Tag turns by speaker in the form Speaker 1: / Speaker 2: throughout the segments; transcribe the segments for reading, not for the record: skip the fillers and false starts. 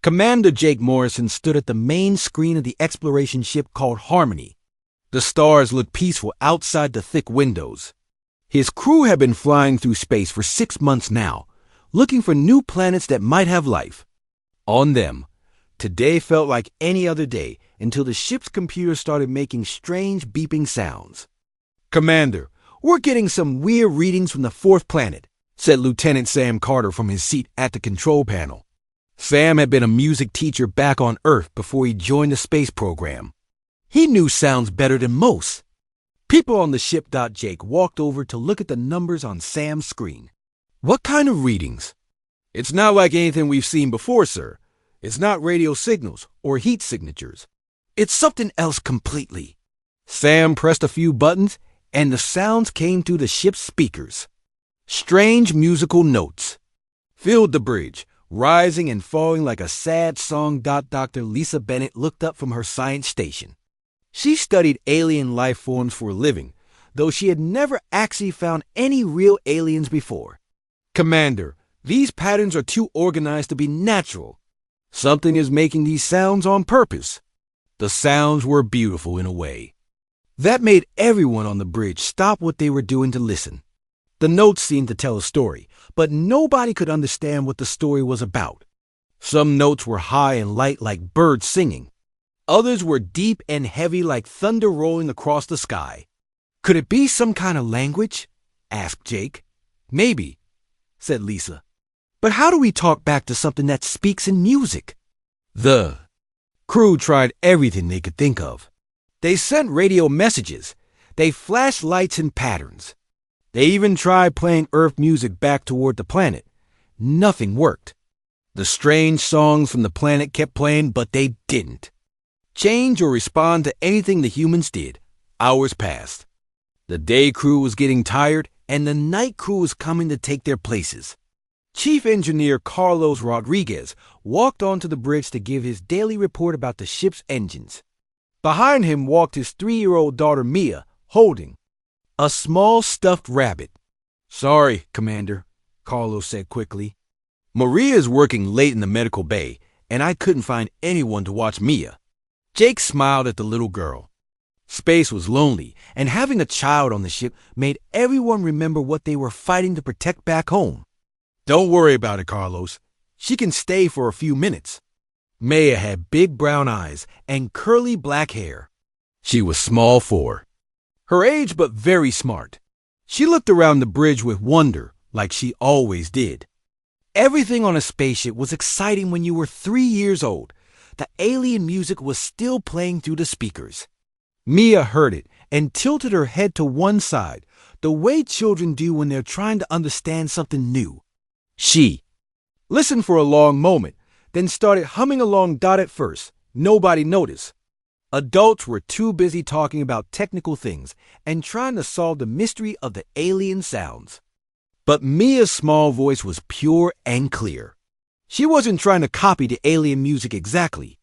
Speaker 1: Commander Jake Morrison stood at the main screen of the exploration ship called Harmony. The stars looked peaceful outside the thick windows. His crew had been flying through space for 6 months now, looking for new planets that might have life. On them, today felt like any other day until the ship's computer started making strange beeping sounds. "Commander, we're getting some weird readings from the fourth planet," said Lieutenant Sam Carter from his seat at the control panel. Sam had been a music teacher back on Earth before he joined the space program. He knew sounds better than most. People on the ship. Jake walked over to look at the numbers on Sam's screen. "What kind of readings?" "It's not like anything we've seen before, sir. It's not radio signals or heat signatures. It's something else completely." Sam pressed a few buttons, and the sounds came through the ship's speakers. Strange musical notes filled the bridge, rising and falling like a sad song. Dr. Lisa Bennett looked up from her science station. She studied alien life forms for a living, though she had never actually found any real aliens before. "Commander, these patterns are too organized to be natural. Something is making these sounds on purpose." The sounds were beautiful in a way. That made everyone on the bridge stop what they were doing to listen. The notes seemed to tell a story, but nobody could understand what the story was about. Some notes were high and light like birds singing. Others were deep and heavy like thunder rolling across the sky. "Could it be some kind of language?" asked Jake. "Maybe," said Lisa. "But how do we talk back to something that speaks in music?" The crew tried everything they could think of. They sent radio messages. They flashed lights and patterns. They even tried playing Earth music back toward the planet. Nothing worked. The strange songs from the planet kept playing, but they didn't change or respond to anything the humans did. Hours passed. The day crew was getting tired, and the night crew was coming to take their places. Chief Engineer Carlos Rodriguez walked onto the bridge to give his daily report about the ship's engines. Behind him walked his 3-year-old daughter Mia, holding a small stuffed rabbit. "Sorry, Commander," Carlos said quickly. "Maria is working late in the medical bay, and I couldn't find anyone to watch Mia." Jake smiled at the little girl. Space was lonely, and having a child on the ship made everyone remember what they were fighting to protect back home. "Don't worry about it, Carlos. She can stay for a few minutes." Maya had big brown eyes and curly black hair. She was small for her age, but very smart. She looked around the bridge with wonder, like she always did. Everything on a spaceship was exciting when you were 3 years old. The alien music was still playing through the speakers. Mia heard it and tilted her head to one side, the way children do when they're trying to understand something new. She listened for a long moment, then started humming along. At first, nobody noticed. Adults were too busy talking about technical things and trying to solve the mystery of the alien sounds. But Mia's small voice was pure and clear. She wasn't trying to copy the alien music exactly.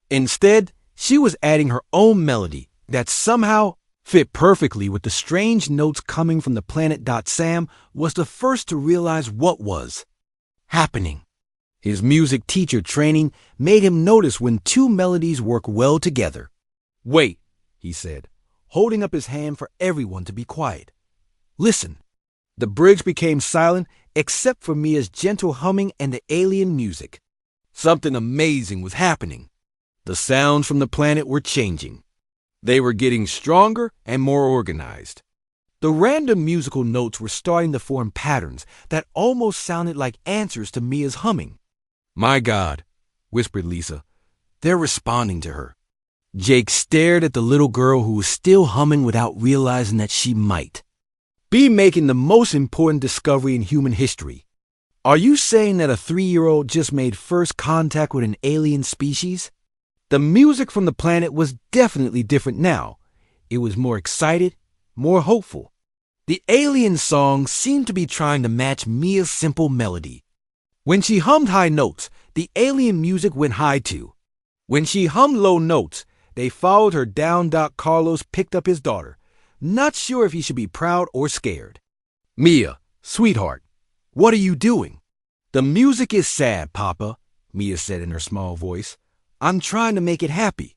Speaker 1: Instead, she was adding her own melody that somehow fit perfectly with the strange notes coming from the planet. Sam was the first to realize what was happening. His music teacher training made him notice when two melodies work well together. "Wait," he said, holding up his hand for everyone to be quiet. "Listen." The bridge became silent except for Mia's gentle humming and the alien music. Something amazing was happening. The sounds from the planet were changing. They were getting stronger and more organized. The random musical notes were starting to form patterns that almost sounded like answers to Mia's humming. "My God," whispered Lisa. "They're responding to her." Jake stared at the little girl who was still humming without realizing that she might be making the most important discovery in human history. "Are you saying that a 3-year-old just made first contact with an alien species?" The music from the planet was definitely different now. It was more excited, more hopeful. The alien song seemed to be trying to match Mia's simple melody. When she hummed high notes, the alien music went high too. When she hummed low notes, they followed her down. Carlos picked up his daughter, not sure if he should be proud or scared. "Mia, sweetheart, what are you doing?" "The music is sad, Papa," Mia said in her small voice. I'm trying to make it happy.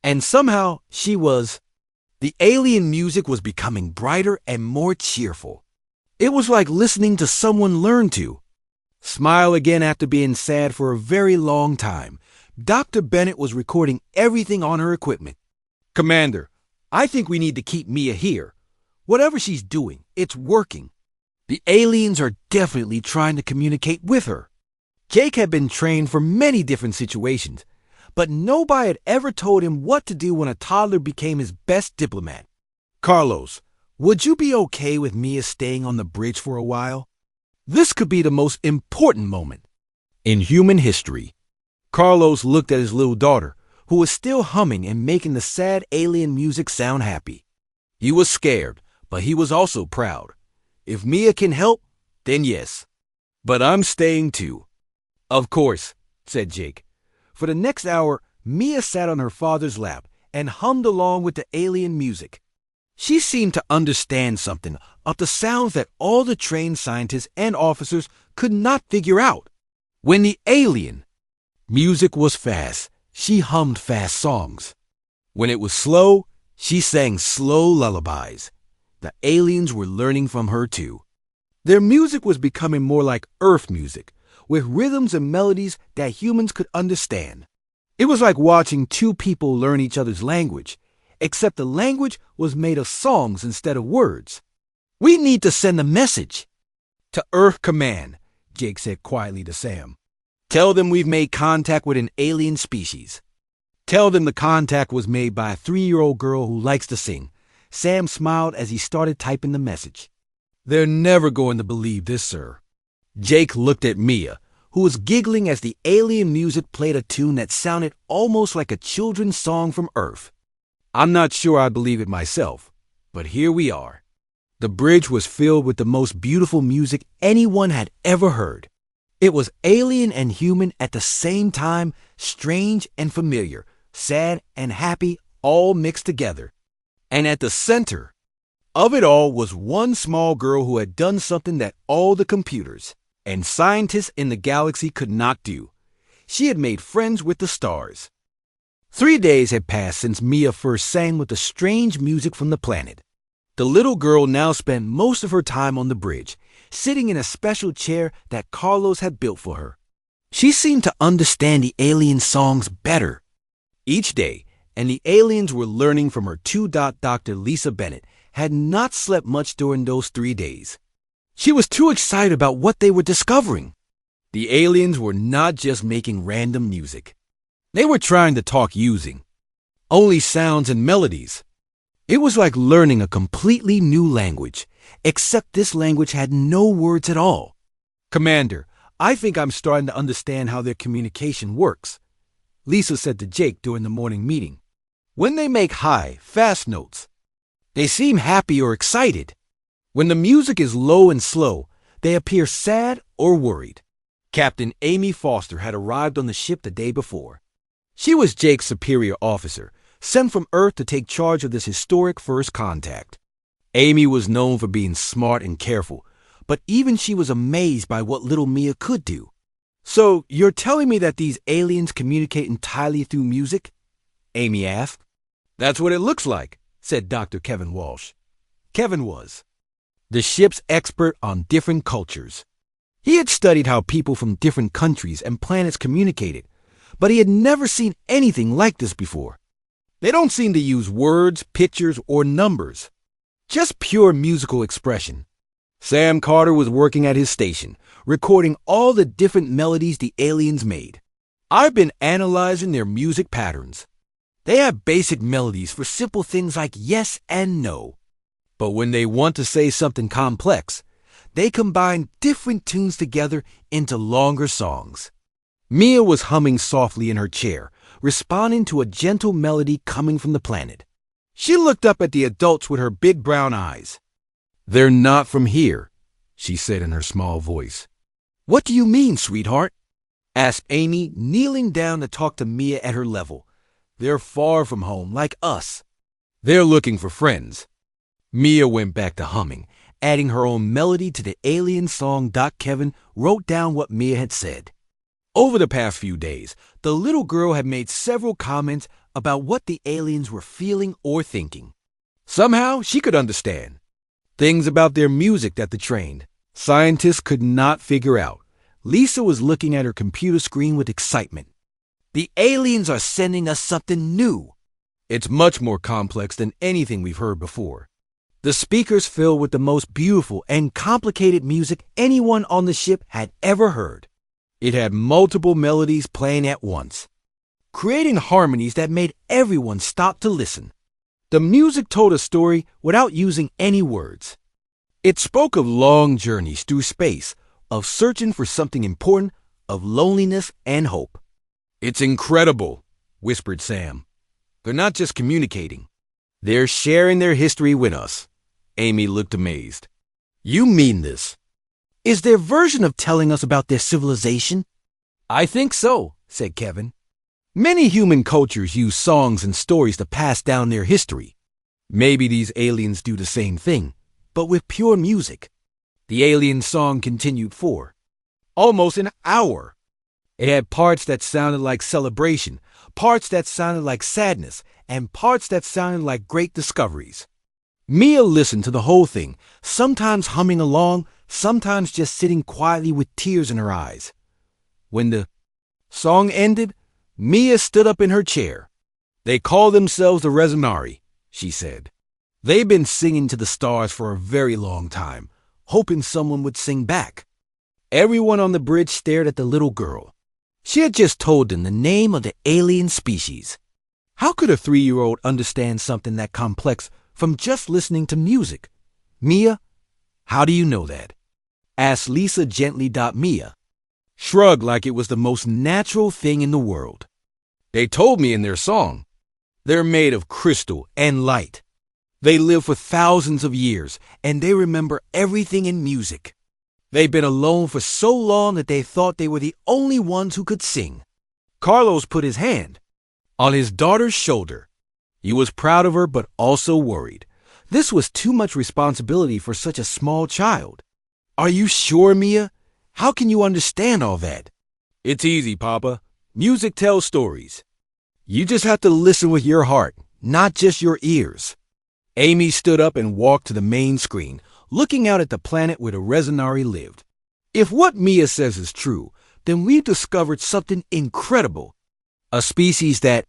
Speaker 1: And somehow she was. The alien music was becoming brighter and more cheerful. It was like listening to someone learn to. Smile again after being sad for a very long time. Dr. Bennett was recording everything on her equipment. Commander, I think we need to keep Mia here. Whatever she's doing, it's working. The aliens are definitely trying to communicate with her. Jake had been trained for many different situations, but nobody had ever told him what to do when a toddler became his best diplomat. Carlos, would you be okay with Mia staying on the bridge for a while? This could be the most important moment in human history. Carlos looked at his little daughter, who was still humming and making the sad alien music sound happy. He was scared, but he was also proud. If Mia can help, then yes. But I'm staying too. Of course, said Jake. For the next hour, Mia sat on her father's lap and hummed along with the alien music. She seemed to understand something of the sounds that all the trained scientists and officers could not figure out. When the alien music was fast, she hummed fast songs. When it was slow, she sang slow lullabies. The aliens were learning from her too. Their music was becoming more like Earth music, with rhythms and melodies that humans could understand. It was like watching two people learn each other's language, except the language was made of songs instead of words. We need to send a message to Earth Command, Jake said quietly to Sam. Tell them we've made contact with an alien species. Tell them the contact was made by a 3-year-old girl who likes to sing. Sam smiled as he started typing the message. They're never going to believe this, sir. Jake looked at Mia, who was giggling as the alien music played a tune that sounded almost like a children's song from Earth. I'm not sure I believe it myself, but here we are. The bridge was filled with the most beautiful music anyone had ever heard. It was alien and human at the same time, strange and familiar, sad and happy, all mixed together. And at the center of it all was one small girl who had done something that all the computers and scientists in the galaxy could not do. She had made friends with the stars. 3 days had passed since Mia first sang with the strange music from the planet. The little girl now spent most of her time on the bridge, sitting in a special chair that Carlos had built for her. She seemed to understand the alien songs better. Each day, and the aliens were learning from her Dr. Lisa Bennett, had not slept much during those 3 days. She was too excited about what they were discovering. The aliens were not just making random music. They were trying to talk using only sounds and melodies. It was like learning a completely new language, except this language had no words at all. Commander, I think I'm starting to understand how their communication works, Lisa said to Jake during the morning meeting. When they make high, fast notes, they seem happy or excited. When the music is low and slow, they appear sad or worried. Captain Amy Foster had arrived on the ship the day before. She was Jake's superior officer, sent from Earth to take charge of this historic first contact. Amy was known for being smart and careful, but even she was amazed by what little Mia could do. So, you're telling me that these aliens communicate entirely through music? Amy asked. That's what it looks like, said Dr. Kevin Walsh. Kevin was the ship's expert on different cultures. He had studied how people from different countries and planets communicated, but he had never seen anything like this before. They don't seem to use words, pictures, or numbers. Just pure musical expression. Sam Carter was working at his station, recording all the different melodies the aliens made. I've been analyzing their music patterns. They have basic melodies for simple things like yes and no. But when they want to say something complex, they combine different tunes together into longer songs. Mia was humming softly in her chair, responding to a gentle melody coming from the planet. She looked up at the adults with her big brown eyes. They're not from here, she said in her small voice. What do you mean, sweetheart? Asked Amy, kneeling down to talk to Mia at her level. They're far from home, like us. They're looking for friends. Mia went back to humming, adding her own melody to the alien song. Doc Kevin wrote down what Mia had said. Over the past few days, the little girl had made several comments about what the aliens were feeling or thinking. Somehow, she could understand. Things about their music that the trained scientists could not figure out. Lisa was looking at her computer screen with excitement. The aliens are sending us something new. It's much more complex than anything we've heard before. The speakers filled with the most beautiful and complicated music anyone on the ship had ever heard. It had multiple melodies playing at once, creating harmonies that made everyone stop to listen. The music told a story without using any words. It spoke of long journeys through space, of searching for something important, of loneliness and hope. "It's incredible," whispered Sam. "They're not just communicating. They're sharing their history with us." Amy looked amazed. "You mean this?" "Is their version of telling us about their civilization?" "I think so," said Kevin. "Many human cultures use songs and stories to pass down their history. Maybe these aliens do the same thing, but with pure music." The alien song continued for almost an hour. It had parts that sounded like celebration, parts that sounded like sadness, and parts that sounded like great discoveries. Mia listened to the whole thing, sometimes humming along, sometimes just sitting quietly with tears in her eyes. When the song ended, Mia stood up in her chair. "They call themselves the Resonari," she said. "They've been singing to the stars for a very long time, hoping someone would sing back." Everyone on the bridge stared at the little girl. She had just told them the name of the alien species. How could a 3-year-old understand something that complex from just listening to music? "Mia, how do you know that?" asked Lisa gently. Mia shrugged like it was the most natural thing in the world. "They told me in their song. They're made of crystal and light. They live for thousands of years, and they remember everything in music. They've been alone for so long that they thought they were the only ones who could sing." Carlos put his hand on his daughter's shoulder. He was proud of her, but also worried. This was too much responsibility for such a small child. "Are you sure, Mia? How can you understand all that?" "It's easy, Papa. Music tells stories. You just have to listen with your heart, not just your ears." Amy stood up and walked to the main screen, looking out at the planet where the Resonari lived. "If what Mia says is true, then we've discovered something incredible. A species that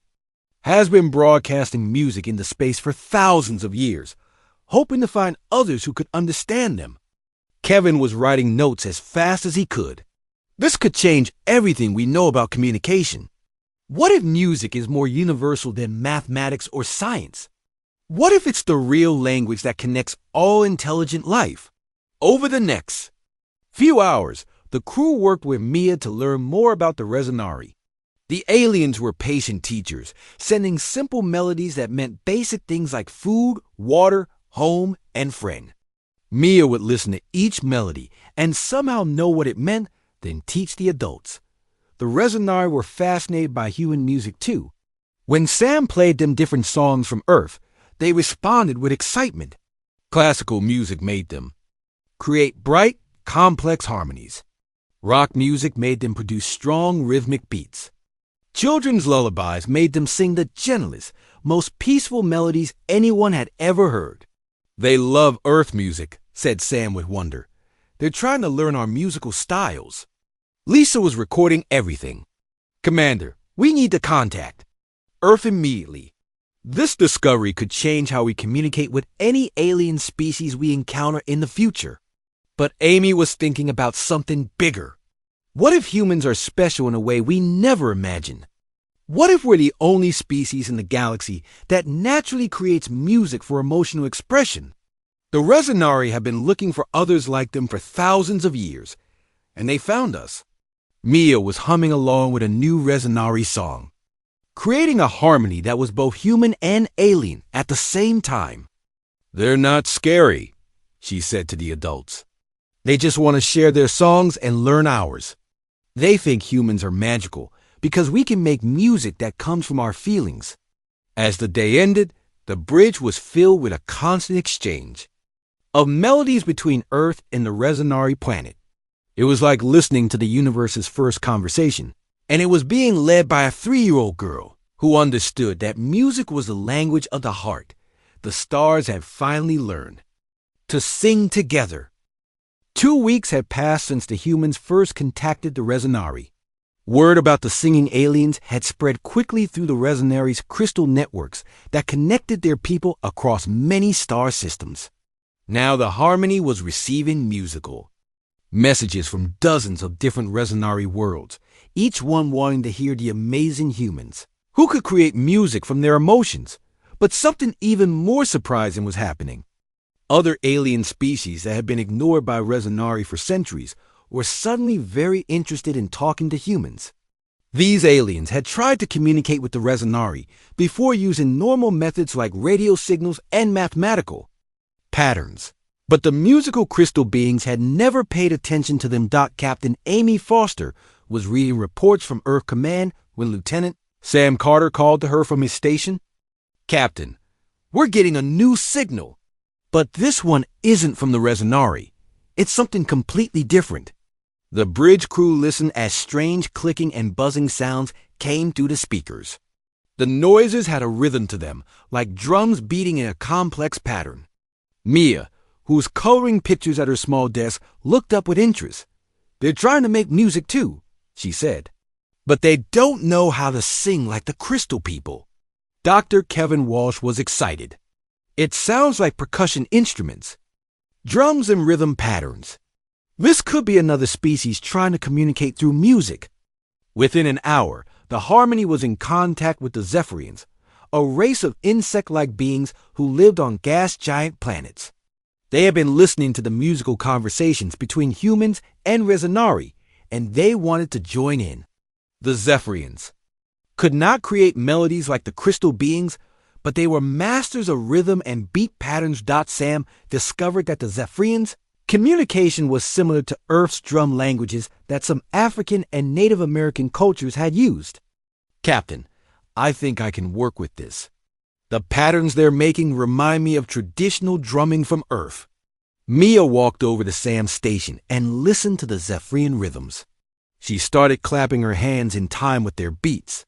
Speaker 1: has been broadcasting music into space for thousands of years, hoping to find others who could understand them." Kevin was writing notes as fast as he could. "This could change everything we know about communication. What if music is more universal than mathematics or science? What if it's the real language that connects all intelligent life?" Over the next few hours, the crew worked with Mia to learn more about the Resonari. The aliens were patient teachers, sending simple melodies that meant basic things like food, water, home, and friend. Mia would listen to each melody and somehow know what it meant, then teach the adults. The Resonari were fascinated by human music too. When Sam played them different songs from Earth, they responded with excitement. Classical music made them create bright, complex harmonies. Rock music made them produce strong, rhythmic beats. Children's lullabies made them sing the gentlest, most peaceful melodies anyone had ever heard. "They love Earth music," said Sam with wonder. "They're trying to learn our musical styles." Lisa was recording everything. "Commander, we need to contact Earth immediately. This discovery could change how we communicate with any alien species we encounter in the future." But Amy was thinking about something bigger. What if humans are special in a way we never imagined? What if we're the only species in the galaxy that naturally creates music for emotional expression? The Resonari have been looking for others like them for thousands of years, and they found us. Mia was humming along with a new Resonari song, creating a harmony that was both human and alien at the same time. "They're not scary," she said to the adults. "They just want to share their songs and learn ours. They think humans are magical because we can make music that comes from our feelings." As the day ended, the bridge was filled with a constant exchange of melodies between Earth and the Resonari planet. It was like listening to the universe's first conversation, and it was being led by a 3-year-old girl who understood that music was the language of the heart. The stars had finally learned to sing together. 2 weeks had passed since the humans first contacted the Resonari. Word about the singing aliens had spread quickly through the Resonari's crystal networks that connected their people across many star systems. Now the Harmony was receiving musical messages from dozens of different Resonari worlds, each one wanting to hear the amazing humans who could create music from their emotions. But something even more surprising was happening. Other alien species that had been ignored by Resonari for centuries were suddenly very interested in talking to humans. These aliens had tried to communicate with the Resonari before using normal methods like radio signals and mathematical patterns. But the musical crystal beings had never paid attention to them. Captain Amy Foster was reading reports from Earth Command when Lieutenant Sam Carter called to her from his station. "Captain, we're getting a new signal, but this one isn't from the Resonari. It's something completely different." The bridge crew listened as strange clicking and buzzing sounds came through the speakers. The noises had a rhythm to them, like drums beating in a complex pattern. Mia, who was coloring pictures at her small desk, looked up with interest. "They're trying to make music too," she said. "But they don't know how to sing like the crystal people." Dr. Kevin Walsh was excited. "It sounds like percussion instruments, drums and rhythm patterns. This could be another species trying to communicate through music." Within an hour, the Harmony was in contact with the Zephyrians, a race of insect-like beings who lived on gas giant planets. They had been listening to the musical conversations between humans and Resonari, and they wanted to join in. The Zephyrians could not create melodies like the crystal beings, but they were masters of rhythm and beat patterns. Sam discovered that the Zephyrians' communication was similar to Earth's drum languages that some African and Native American cultures had used. "Captain, I think I can work with this. The patterns they're making remind me of traditional drumming from Earth." Mia walked over to Sam's station and listened to the Zephyrian rhythms. She started clapping her hands in time with their beats,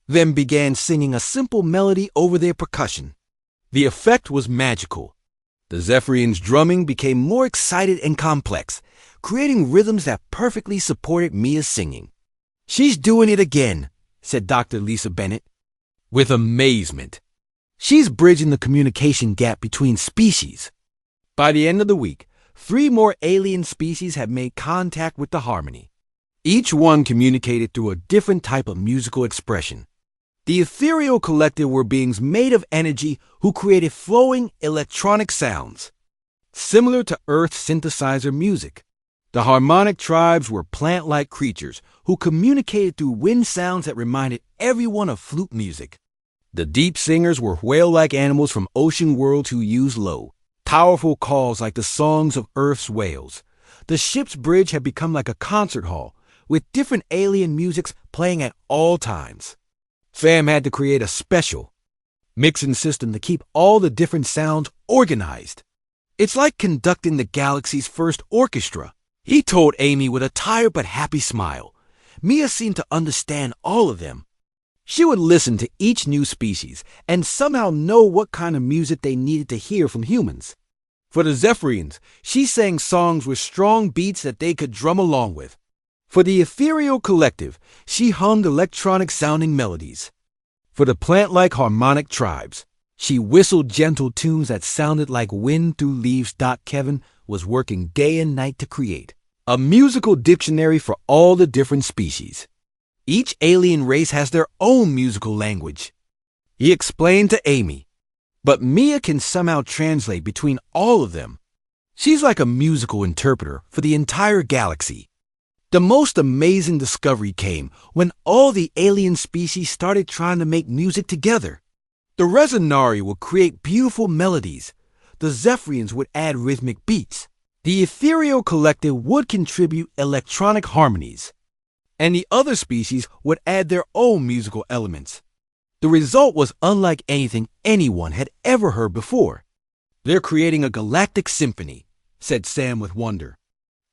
Speaker 1: then began singing a simple melody over their percussion. The effect was magical. The Zephyrians' drumming became more excited and complex, creating rhythms that perfectly supported Mia's singing. "She's doing it again," said Dr. Lisa Bennett, with amazement. "She's bridging the communication gap between species." By the end of the week, 3 more alien species had made contact with the Harmony. Each one communicated through a different type of musical expression. The ethereal collective were beings made of energy who created flowing electronic sounds, similar to Earth's synthesizer music. The harmonic tribes were plant-like creatures who communicated through wind sounds that reminded everyone of flute music. The deep singers were whale-like animals from ocean worlds who used low, powerful calls like the songs of Earth's whales. The ship's bridge had become like a concert hall, with different alien musics playing at all times. Sam had to create a special mixing system to keep all the different sounds organized. "It's like conducting the galaxy's first orchestra," he told Amy with a tired but happy smile. Mia seemed to understand all of them. She would listen to each new species and somehow know what kind of music they needed to hear from humans. For the Zephyrians, she sang songs with strong beats that they could drum along with. For the ethereal collective, she hummed electronic-sounding melodies. For the plant-like harmonic tribes, she whistled gentle tunes that sounded like wind through leaves. Kevin was working day and night to create a musical dictionary for all the different species. Each alien race has their own musical language, he explained to Amy. But Mia can somehow translate between all of them. She's like a musical interpreter for the entire galaxy. The most amazing discovery came when all the alien species started trying to make music together. The Resonari would create beautiful melodies. The Zephyrians would add rhythmic beats. The ethereal collective would contribute electronic harmonies. And the other species would add their own musical elements. The result was unlike anything anyone had ever heard before. "They're creating a galactic symphony," said Sam with wonder.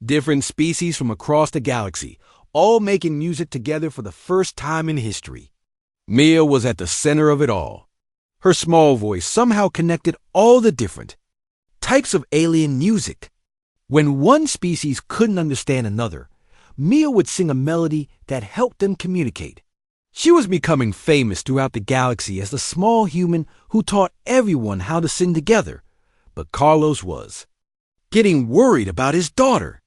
Speaker 1: Different species from across the galaxy, all making music together for the first time in history. Mia was at the center of it all. Her small voice somehow connected all the different types of alien music. When one species couldn't understand another, Mia would sing a melody that helped them communicate. She was becoming famous throughout the galaxy as the small human who taught everyone how to sing together. But Carlos was getting worried about his daughter.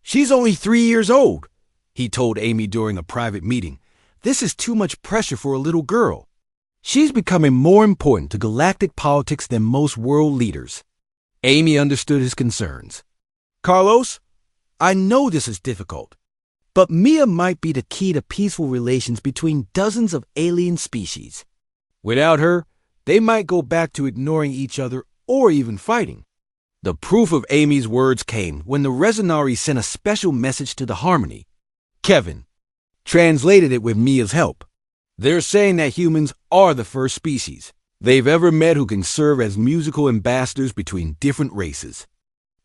Speaker 1: "She's only 3 years old," he told Amy during a private meeting. "This is too much pressure for a little girl. She's becoming more important to galactic politics than most world leaders." Amy understood his concerns. "Carlos, I know this is difficult, but Mia might be the key to peaceful relations between dozens of alien species. Without her, they might go back to ignoring each other or even fighting." The proof of Amy's words came when the Resonari sent a special message to the Harmony. Kevin translated it with Mia's help. "They're saying that humans are the first species they've ever met who can serve as musical ambassadors between different races.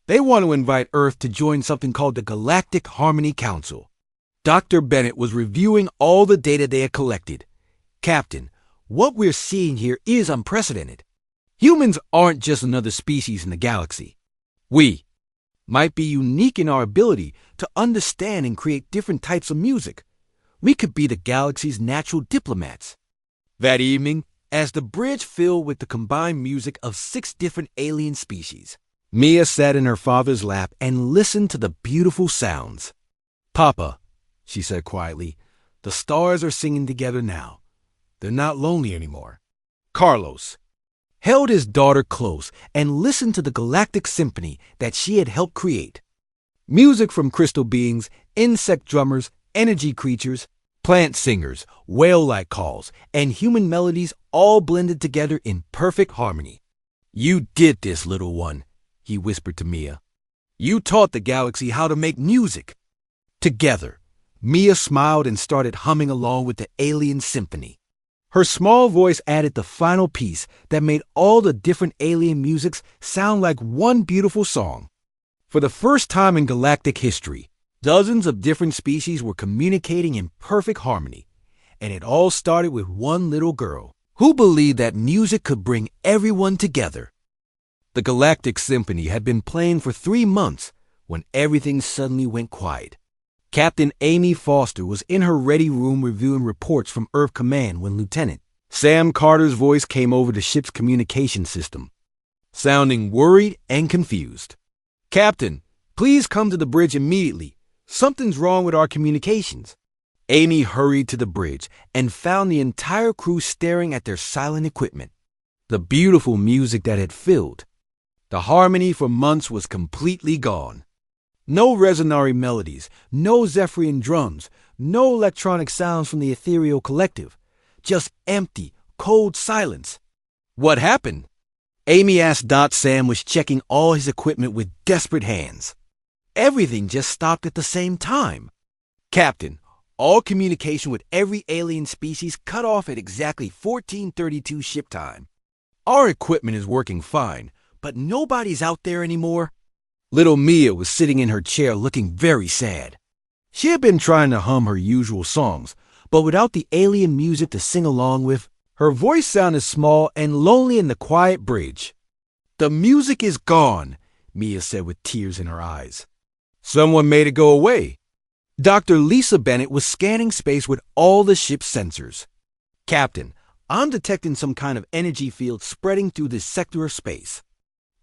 Speaker 1: They want to invite Earth to join something called the Galactic Harmony Council." Dr. Bennett was reviewing all the data they had collected. "Captain, what we're seeing here is unprecedented. Humans aren't just another species in the galaxy. We might be unique in our ability to understand and create different types of music. We could be the galaxy's natural diplomats." That evening, as the bridge filled with the combined music of 6 different alien species, Mia sat in her father's lap and listened to the beautiful sounds. "Papa," she said quietly, "the stars are singing together now. They're not lonely anymore." Carlos held his daughter close and listened to the galactic symphony that she had helped create. Music from crystal beings, insect drummers, energy creatures, plant singers, whale-like calls, and human melodies all blended together in perfect harmony. "You did this, little one," he whispered to Mia. "You taught the galaxy how to make music." Together, Mia smiled and started humming along with the alien symphony. Her small voice added the final piece that made all the different alien musics sound like one beautiful song. For the first time in galactic history, dozens of different species were communicating in perfect harmony, and it all started with one little girl who believed that music could bring everyone together. The Galactic Symphony had been playing for 3 months when everything suddenly went quiet. Captain Amy Foster was in her ready room reviewing reports from Earth Command when Lieutenant Sam Carter's voice came over the ship's communication system, sounding worried and confused. "Captain, please come to the bridge immediately. Something's wrong with our communications." Amy hurried to the bridge and found the entire crew staring at their silent equipment. The beautiful music that had filled the harmony for months was completely gone. No Resonari melodies, no Zephyrian drums, no electronic sounds from the ethereal collective. Just empty, cold silence. "What happened?" Amy asked. Sam was checking all his equipment with desperate hands. "Everything just stopped at the same time. Captain, all communication with every alien species cut off at exactly 14:32 ship time. Our equipment is working fine, but nobody's out there anymore." Little Mia was sitting in her chair looking very sad. She had been trying to hum her usual songs, but without the alien music to sing along with, her voice sounded small and lonely in the quiet bridge. "The music is gone," Mia said with tears in her eyes. "Someone made it go away." Dr. Lisa Bennett was scanning space with all the ship's sensors. "Captain, I'm detecting some kind of energy field spreading through this sector of space.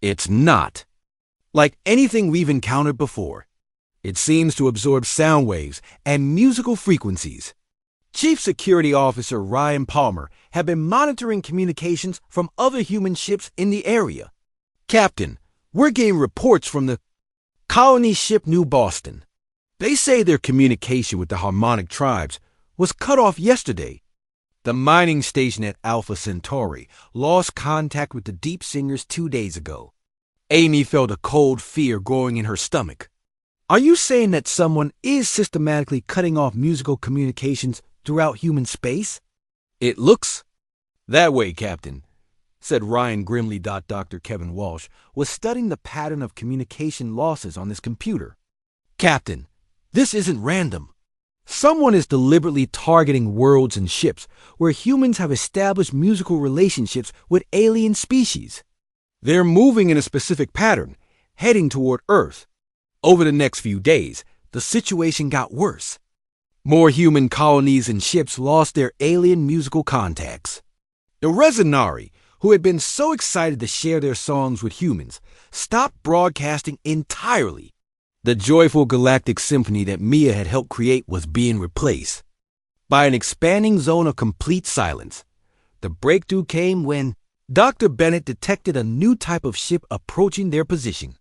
Speaker 1: It's not like anything we've encountered before. It seems to absorb sound waves and musical frequencies." Chief Security Officer Ryan Palmer had been monitoring communications from other human ships in the area. "Captain, we're getting reports from the colony ship New Boston. They say their communication with the Harmonic tribes was cut off yesterday. The mining station at Alpha Centauri lost contact with the Deep Singers 2 days ago." Amy felt a cold fear growing in her stomach. "Are you saying that someone is systematically cutting off musical communications throughout human space?" "It looks that way, Captain," said Ryan grimly. Dr. Kevin Walsh was studying the pattern of communication losses on his computer. Captain, this isn't random. Someone is deliberately targeting worlds and ships where humans have established musical relationships with alien species. They're moving in a specific pattern, heading toward Earth. Over the next few days, the situation got worse. More human colonies and ships lost their alien musical contacts. The Resonari, who had been so excited to share their songs with humans, stopped broadcasting entirely. The joyful galactic symphony that Mia had helped create was being replaced by an expanding zone of complete silence. The breakthrough came when Dr. Bennett detected a new type of ship approaching their position.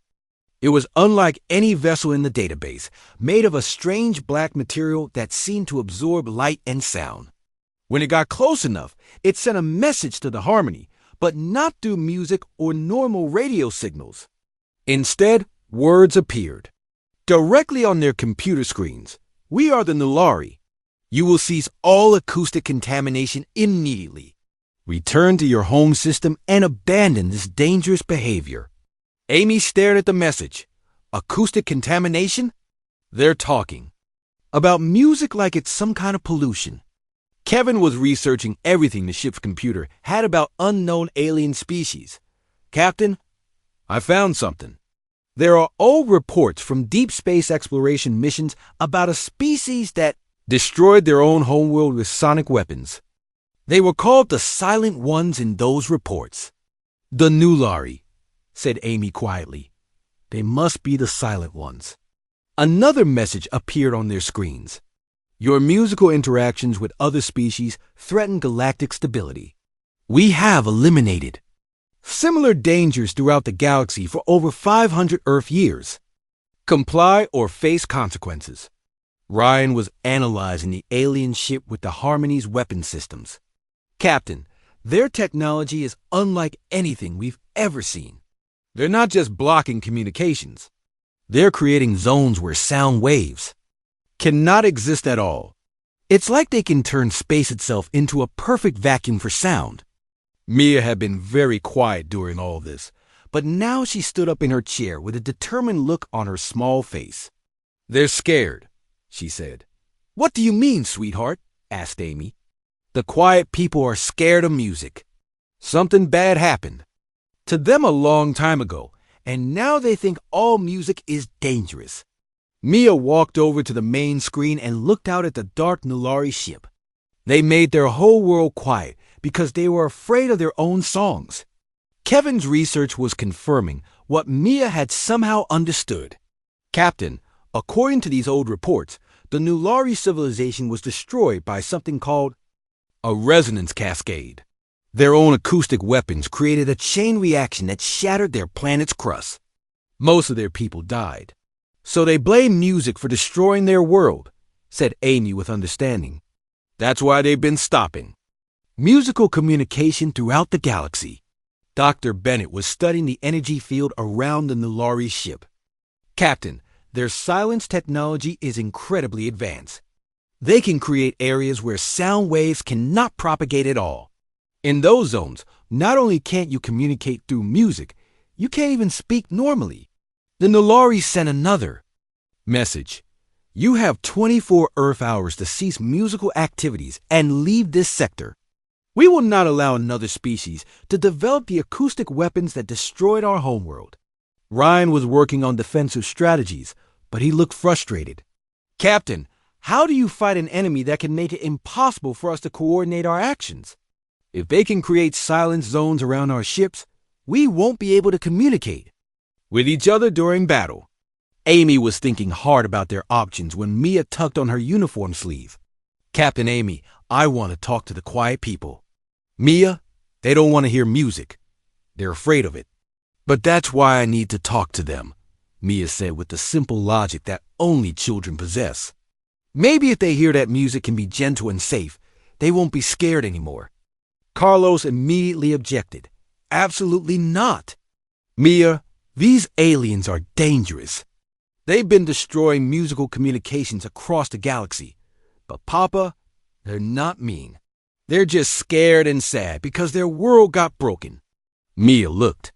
Speaker 1: It was unlike any vessel in the database, made of a strange black material that seemed to absorb light and sound. When it got close enough, it sent a message to the Harmony, but not through music or normal radio signals. Instead, words appeared directly on their computer screens. "We are the Nulari. You will cease all acoustic contamination immediately. Return to your home system and abandon this dangerous behavior." Amy stared at the message. Acoustic contamination? They're talking about music like it's some kind of pollution. Kevin was researching everything the ship's computer had about unknown alien species. "Captain, I found something. There are old reports from deep space exploration missions about a species that destroyed their own homeworld with sonic weapons. They were called the Silent Ones in those reports." "The Nulari," said Amy quietly. "They must be the Silent Ones." Another message appeared on their screens. "Your musical interactions with other species threaten galactic stability. We have eliminated similar dangers throughout the galaxy for over 500 Earth years. Comply or face consequences." Ryan was analyzing the alien ship with the Harmony's weapon systems. "Captain, their technology is unlike anything we've ever seen. They're not just blocking communications. They're creating zones where sound waves cannot exist at all. It's like they can turn space itself into a perfect vacuum for sound." Mia had been very quiet during all this, but now she stood up in her chair with a determined look on her small face. "They're scared," she said. "What do you mean, sweetheart?" asked Amy. "The quiet people are scared of music. Something bad happened to them a long time ago, and now they think all music is dangerous." Mia walked over to the main screen and looked out at the dark Nulari ship. They made their whole world quiet because they were afraid of their own songs. Kevin's research was confirming what Mia had somehow understood. "Captain, according to these old reports, the Nulari civilization was destroyed by something called a resonance cascade. Their own acoustic weapons created a chain reaction that shattered their planet's crust. Most of their people died. So they blame music for destroying their world," said Amy with understanding. "That's why they've been stopping musical communication throughout the galaxy." Dr. Bennett was studying the energy field around the Nulari ship. "Captain, their silence technology is incredibly advanced. They can create areas where sound waves cannot propagate at all. In those zones, not only can't you communicate through music, you can't even speak normally." The Nulari sent another message. "You have 24 Earth hours to cease musical activities and leave this sector. We will not allow another species to develop the acoustic weapons that destroyed our homeworld." Ryan was working on defensive strategies, but he looked frustrated. "Captain, how do you fight an enemy that can make it impossible for us to coordinate our actions? If they can create silence zones around our ships, we won't be able to communicate with each other during battle." Amy was thinking hard about their options when Mia tugged on her uniform sleeve. "Captain Amy, I want to talk to the quiet people." "Mia, they don't want to hear music. They're afraid of it." "But that's why I need to talk to them," Mia said with the simple logic that only children possess. "Maybe if they hear that music can be gentle and safe, they won't be scared anymore." Carlos immediately objected. "Absolutely not. Mia, these aliens are dangerous. They've been destroying musical communications across the galaxy. But Papa, they're not mean. They're just scared and sad because their world got broken." Mia looked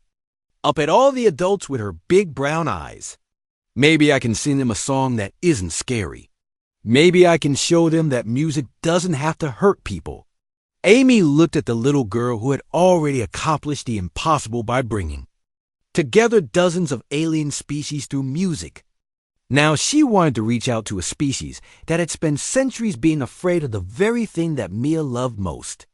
Speaker 1: up at all the adults with her big brown eyes. Maybe I can sing them a song that isn't scary. Maybe I can show them that music doesn't have to hurt people. Amy looked at the little girl who had already accomplished the impossible by bringing together dozens of alien species through music. Now she wanted to reach out to a species that had spent centuries being afraid of the very thing that Mia loved most.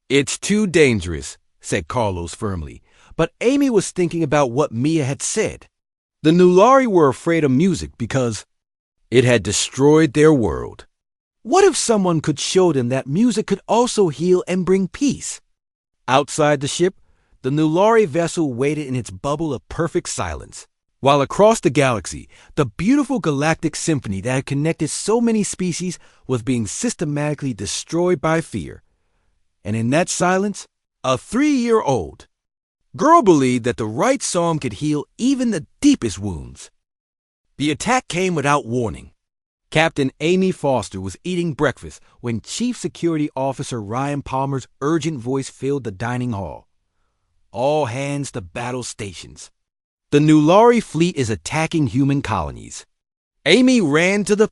Speaker 1: "It's too dangerous," said Carlos firmly, but Amy was thinking about what Mia had said. The Nulari were afraid of music because it had destroyed their world. What if someone could show them that music could also heal and bring peace? Outside the ship, the Nulari vessel waited in its bubble of perfect silence, while across the galaxy, the beautiful galactic symphony that had connected so many species was being systematically destroyed by fear. And in that silence, a 3-year-old girl believed that the right song could heal even the deepest wounds. The attack came without warning. Captain Amy Foster was eating breakfast when Chief Security Officer Ryan Palmer's urgent voice filled the dining hall. "All hands to battle stations. The Nulari fleet is attacking human colonies." Amy ran to the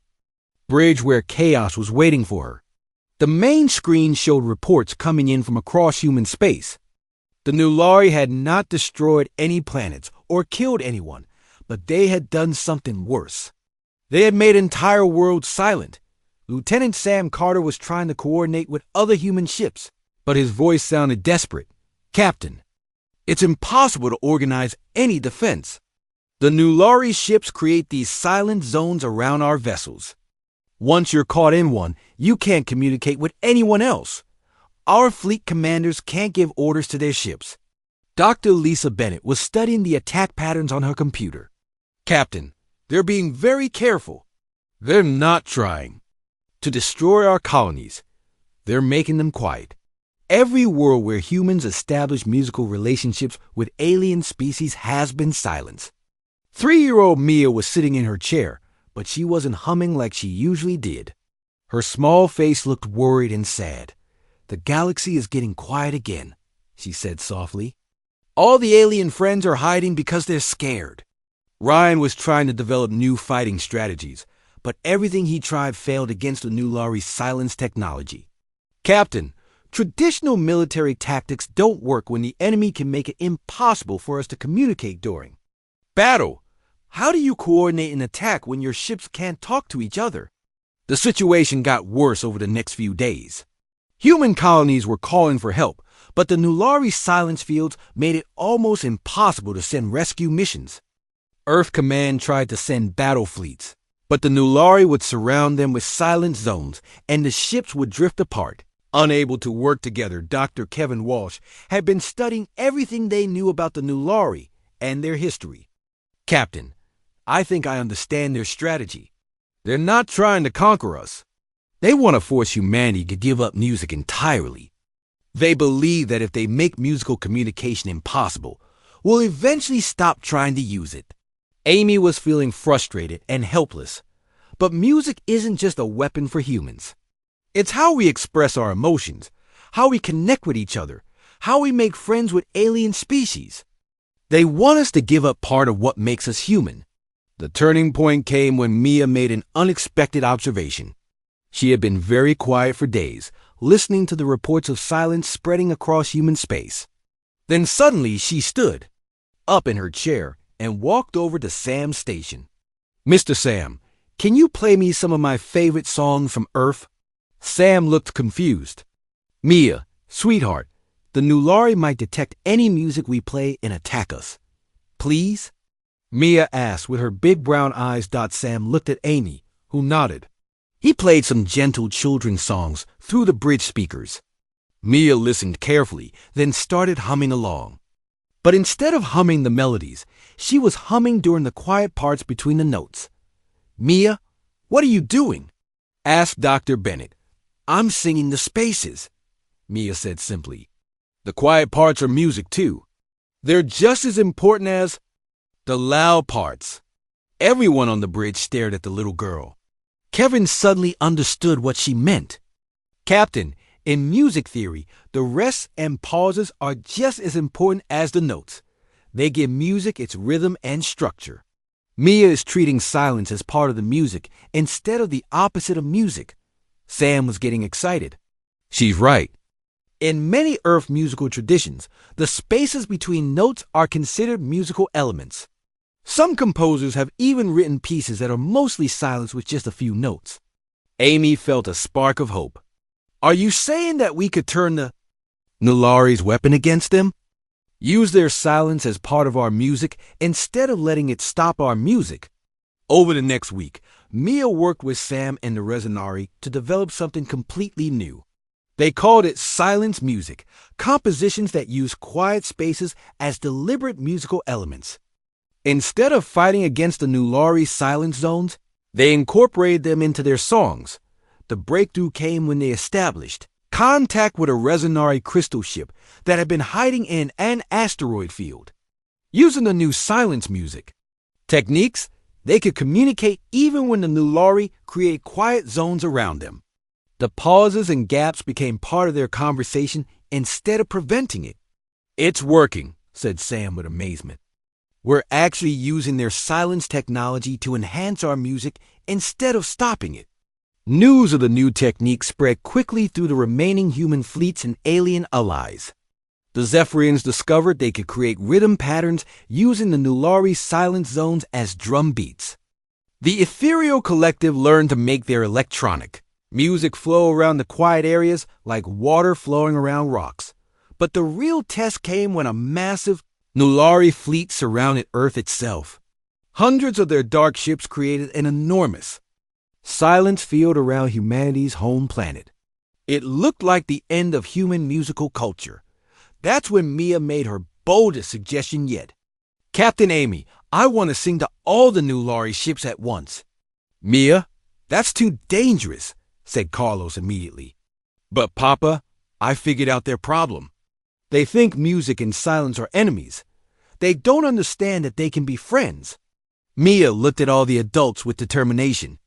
Speaker 1: bridge where chaos was waiting for her. The main screen showed reports coming in from across human space. The Nulari had not destroyed any planets or killed anyone, but they had done something worse. They had made entire worlds silent. Lieutenant Sam Carter was trying to coordinate with other human ships, but his voice sounded desperate. "Captain, it's impossible to organize any defense. The Nulari ships create these silent zones around our vessels. Once you're caught in one, you can't communicate with anyone else. Our fleet commanders can't give orders to their ships." Dr. Lisa Bennett was studying the attack patterns on her computer. "Captain, they're being very careful. They're not trying to destroy our colonies. They're making them quiet. Every world where humans establish musical relationships with alien species has been silenced." 3-year-old Mia was sitting in her chair, but she wasn't humming like she usually did. Her small face looked worried and sad. "The galaxy is getting quiet again," she said softly. "All the alien friends are hiding because they're scared." Ryan was trying to develop new fighting strategies, but everything he tried failed against the Nulari's silence technology. "Captain, traditional military tactics don't work when the enemy can make it impossible for us to communicate during battle. How do you coordinate an attack when your ships can't talk to each other?" The situation got worse over the next few days. Human colonies were calling for help, but the Nulari silence fields made it almost impossible to send rescue missions. Earth Command tried to send battle fleets, but the Nulari would surround them with silent zones, and the ships would drift apart. Unable to work together, Dr. Kevin Walsh had been studying everything they knew about the Nulari and their history. "Captain, I think I understand their strategy. They're not trying to conquer us. They want to force humanity to give up music entirely. They believe that if they make musical communication impossible, we'll eventually stop trying to use it." Amy was feeling frustrated and helpless. But music isn't just a weapon for humans. It's how we express our emotions, how we connect with each other, how we make friends with alien species. They want us to give up part of what makes us human. The turning point came when Mia made an unexpected observation. She had been very quiet for days, listening to the reports of silence spreading across human space. Then suddenly she stood up in her chair and walked over to Sam's station. "Mr. Sam, can you play me some of my favorite songs from Earth?" Sam looked confused. "Mia, sweetheart, the Nulari might detect any music we play and attack us. Please?" Mia asked with her big brown eyes. Sam looked at Amy, who nodded. He played some gentle children's songs through the bridge speakers. Mia listened carefully, then started humming along. But instead of humming the melodies, she was humming during the quiet parts between the notes. "Mia, what are you doing?" asked Dr. Bennett. "I'm singing the spaces," Mia said simply. "The quiet parts are music too. They're just as important as the loud parts." Everyone on the bridge stared at the little girl. Kevin suddenly understood what she meant. "Captain, in music theory, the rests and pauses are just as important as the notes. They give music its rhythm and structure." Mia is treating silence as part of the music instead of the opposite of music. Sam was getting excited. She's right. In many Earth musical traditions, the spaces between notes are considered musical elements. Some composers have even written pieces that are mostly silenced with just a few notes. Amy felt a spark of hope. Are you saying that we could turn the Nulari's weapon against them? Use their silence as part of our music instead of letting it stop our music? Over the next week, Mia worked with Sam and the Resonari to develop something completely new. They called it silence music, compositions that use quiet spaces as deliberate musical elements. Instead of fighting against the Nulari silence zones, they incorporated them into their songs. The breakthrough came when they established contact with a Resonari crystal ship that had been hiding in an asteroid field. Using the new silence music techniques, they could communicate even when the Nulari create quiet zones around them. The pauses and gaps became part of their conversation instead of preventing it. It's working, said Sam with amazement. We're actually using their silence technology to enhance our music instead of stopping it. News of the new technique spread quickly through the remaining human fleets and alien allies. The Zephyrians discovered they could create rhythm patterns using the Nulari silence zones as drum beats. The Ethereal Collective learned to make their electronic music flow around the quiet areas like water flowing around rocks. But the real test came when a massive Nulari fleet surrounded Earth itself. Hundreds of their dark ships created an enormous silence field around humanity's home planet. It looked like the end of human musical culture. That's when Mia made her boldest suggestion yet. Captain Amy, I want to sing to all the Nulari ships at once. Mia, that's too dangerous, said Carlos immediately. But Papa, I figured out their problem. They think music and silence are enemies. They don't understand that they can be friends. Mia looked at all the adults with determination.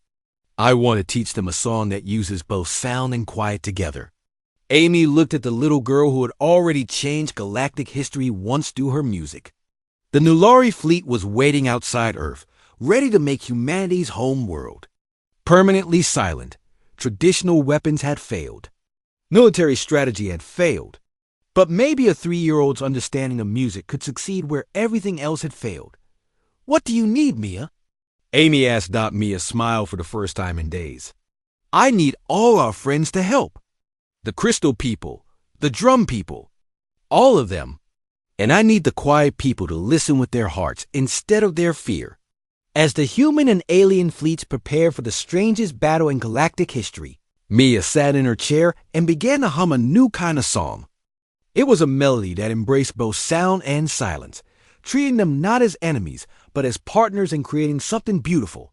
Speaker 1: I want to teach them a song that uses both sound and quiet together. Amy looked at the little girl who had already changed galactic history once through her music. The Nulari fleet was waiting outside Earth, ready to make humanity's home world. Permanently silent, traditional weapons had failed. Military strategy had failed. But maybe a 3-year-old's understanding of music could succeed where everything else had failed. What do you need, Mia? Amy asked. Mia smiled for the first time in days. I need all our friends to help. The crystal people, the drum people, all of them. And I need the quiet people to listen with their hearts instead of their fear. As the human and alien fleets prepared for the strangest battle in galactic history, Mia sat in her chair and began to hum a new kind of song. It was a melody that embraced both sound and silence, treating them not as enemies, but as partners in creating something beautiful.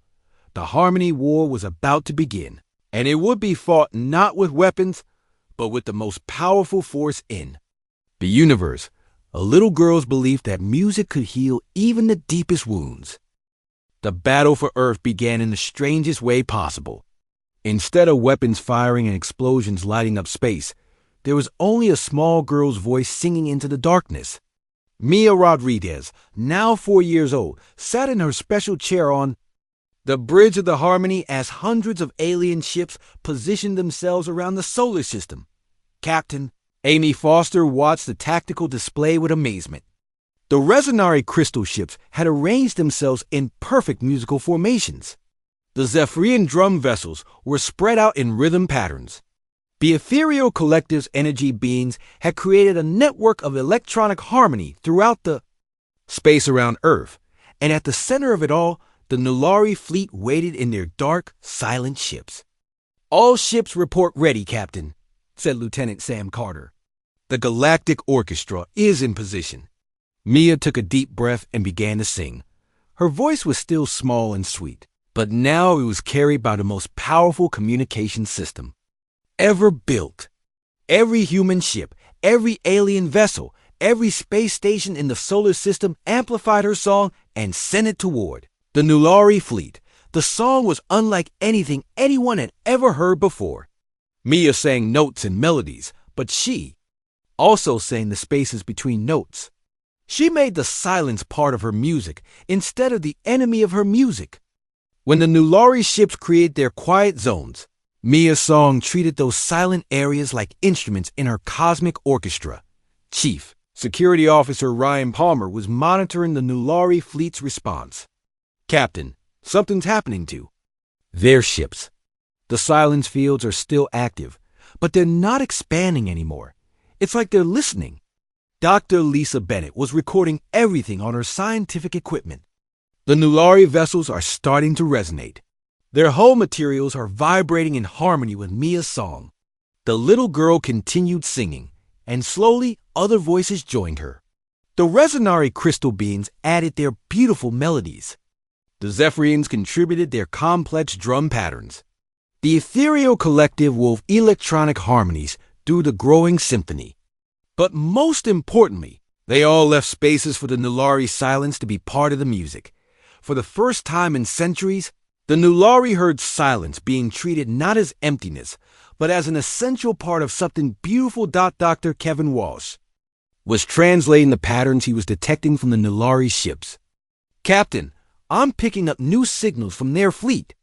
Speaker 1: The Harmony War was about to begin, and it would be fought not with weapons, but with the most powerful force in the universe, a little girl's belief that music could heal even the deepest wounds. The battle for Earth began in the strangest way possible. Instead of weapons firing and explosions lighting up space, there was only a small girl's voice singing into the darkness. Mia Rodriguez, now 4 years old, sat in her special chair on the bridge of the Harmony as hundreds of alien ships positioned themselves around the solar system. Captain Amy Foster watched the tactical display with amazement. The Resonari crystal ships had arranged themselves in perfect musical formations. The Zephyrian drum vessels were spread out in rhythm patterns. The Ethereal Collective's energy beings had created a network of electronic harmony throughout the space around Earth, and at the center of it all, the Nulari fleet waited in their dark, silent ships. All ships report ready, Captain, said Lieutenant Sam Carter. The Galactic Orchestra is in position. Mia took a deep breath and began to sing. Her voice was still small and sweet, but now it was carried by the most powerful communication system ever built. Every human ship, every alien vessel, every space station in the solar system amplified her song and sent it toward the Nulari fleet. The song was unlike anything anyone had ever heard before. Mia sang notes and melodies, but she also sang the spaces between notes. She made the silence part of her music instead of the enemy of her music. When the Nulari ships created their quiet zones, Mia's song treated those silent areas like instruments in her cosmic orchestra. Chief Security Officer Ryan Palmer was monitoring the Nulari fleet's response. "Captain, something's happening to their ships. The silence fields are still active, but they're not expanding anymore. It's like they're listening." Dr. Lisa Bennett was recording everything on her scientific equipment. The Nulari vessels are starting to resonate. Their hull materials are vibrating in harmony with Mia's song. The little girl continued singing, and slowly other voices joined her. The resonary crystal beings added their beautiful melodies. The Zephyrians contributed their complex drum patterns. The ethereal collective wove electronic harmonies through the growing symphony. But most importantly, they all left spaces for the Nulari silence to be part of the music. For the first time in centuries, the Nulari heard silence being treated not as emptiness, but as an essential part of something beautiful. Dr. Kevin Walsh was translating the patterns he was detecting from the Nulari ships. "Captain, I'm picking up new signals from their fleet.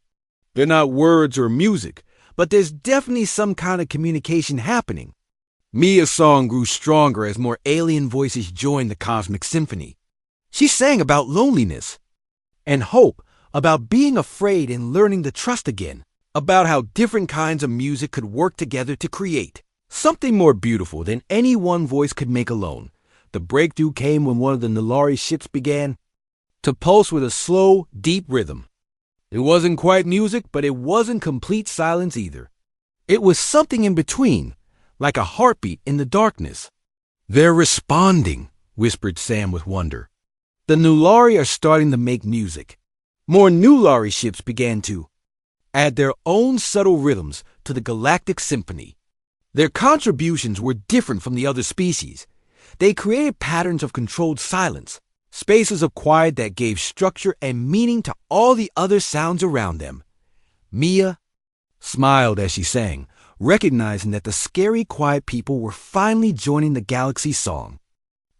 Speaker 1: They're not words or music, but there's definitely some kind of communication happening." Mia's song grew stronger as more alien voices joined the cosmic symphony. She sang about loneliness and hope, about being afraid and learning to trust again, about how different kinds of music could work together to create something more beautiful than any one voice could make alone. The breakthrough came when one of the Nulari ships began to pulse with a slow, deep rhythm. It wasn't quite music, but it wasn't complete silence either. It was something in between, like a heartbeat in the darkness. "They're responding," whispered Sam with wonder. "The Nulari are starting to make music." More Nulari ships began to add their own subtle rhythms to the galactic symphony. Their contributions were different from the other species. They created patterns of controlled silence, spaces of quiet that gave structure and meaning to all the other sounds around them. Mia smiled as she sang, recognizing that the scary quiet people were finally joining the galaxy song.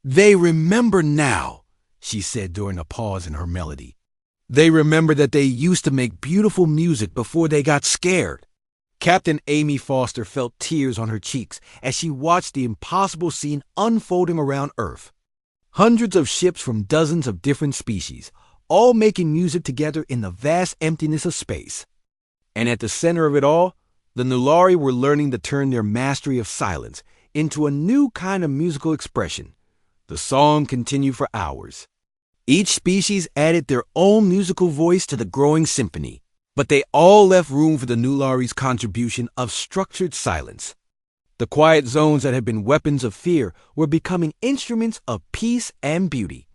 Speaker 1: "They remember now," she said during a pause in her melody. "They remember that they used to make beautiful music before they got scared." Captain Amy Foster felt tears on her cheeks as she watched the impossible scene unfolding around Earth. Hundreds of ships from dozens of different species, all making music together in the vast emptiness of space. And at the center of it all, the Nulari were learning to turn their mastery of silence into a new kind of musical expression. The song continued for hours. Each species added their own musical voice to the growing symphony, but they all left room for the Nulari's contribution of structured silence. The quiet zones that had been weapons of fear were becoming instruments of peace and beauty.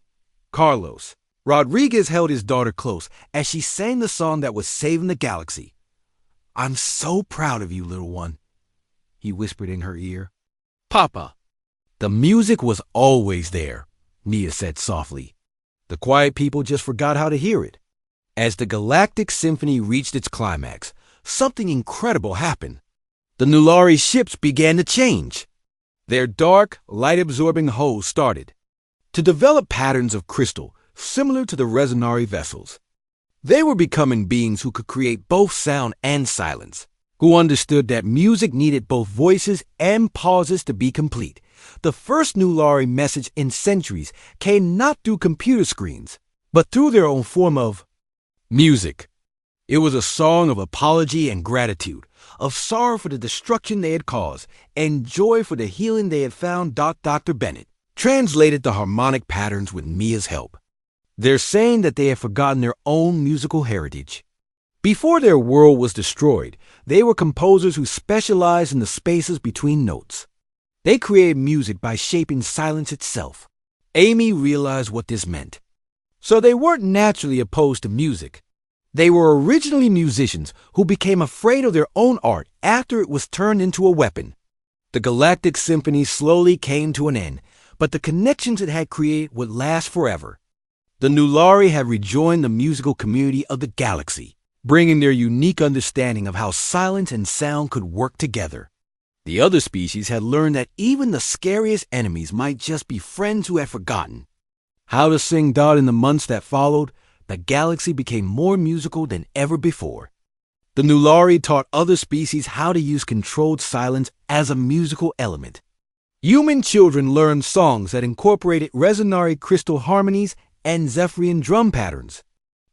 Speaker 1: Carlos Rodriguez held his daughter close as she sang the song that was saving the galaxy. "I'm so proud of you, little one," he whispered in her ear. "Papa." "The music was always there," Mia said softly. "The quiet people just forgot how to hear it." As the galactic symphony reached its climax, something incredible happened. The Nulari ships began to change. Their dark, light-absorbing hulls started to develop patterns of crystal similar to the resonary vessels. They were becoming beings who could create both sound and silence, who understood that music needed both voices and pauses to be complete. The first Nulari message in centuries came not through computer screens, but through their own form of music. It was a song of apology and gratitude, of sorrow for the destruction they had caused, and joy for the healing they had found. Dr. Bennett translated the harmonic patterns with Mia's help. They're saying that they had forgotten their own musical heritage. Before their world was destroyed, they were composers who specialized in the spaces between notes. They created music by shaping silence itself. Amy realized what this meant. So they weren't naturally opposed to music. They were originally musicians who became afraid of their own art after it was turned into a weapon. The Galactic Symphony slowly came to an end, but the connections it had created would last forever. The Nulari had rejoined the musical community of the galaxy, bringing their unique understanding of how silence and sound could work together. The other species had learned that even the scariest enemies might just be friends who had forgotten. How to sing dot in the months that followed, the galaxy became more musical than ever before. The Nulari taught other species how to use controlled silence as a musical element. Human children learned songs that incorporated resonant crystal harmonies and Zephyrian drum patterns.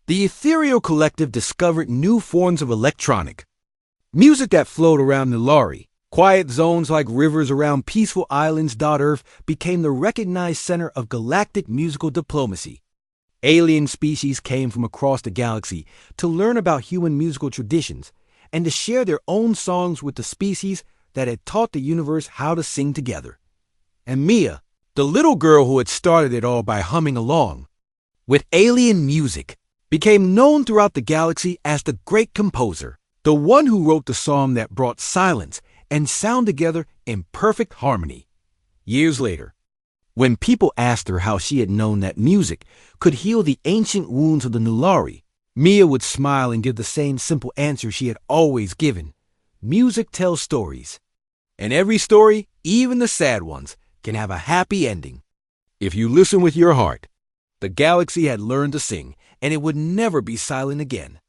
Speaker 1: The ethereal collective discovered new forms of electronic music that flowed around Nulari. Quiet zones like rivers around peaceful islands. Earth became the recognized center of galactic musical diplomacy. Alien species came from across the galaxy to learn about human musical traditions and to share their own songs with the species that had taught the universe how to sing together. And Mia, the little girl who had started it all by humming along with alien music, became known throughout the galaxy as the great composer, the one who wrote the song that brought silence and sound together in perfect harmony. Years later, when people asked her how she had known that music could heal the ancient wounds of the Nulari, Mia would smile and give the same simple answer she had always given. Music tells stories. And every story, even the sad ones, can have a happy ending. If you listen with your heart, the galaxy had learned to sing, and it would never be silent again.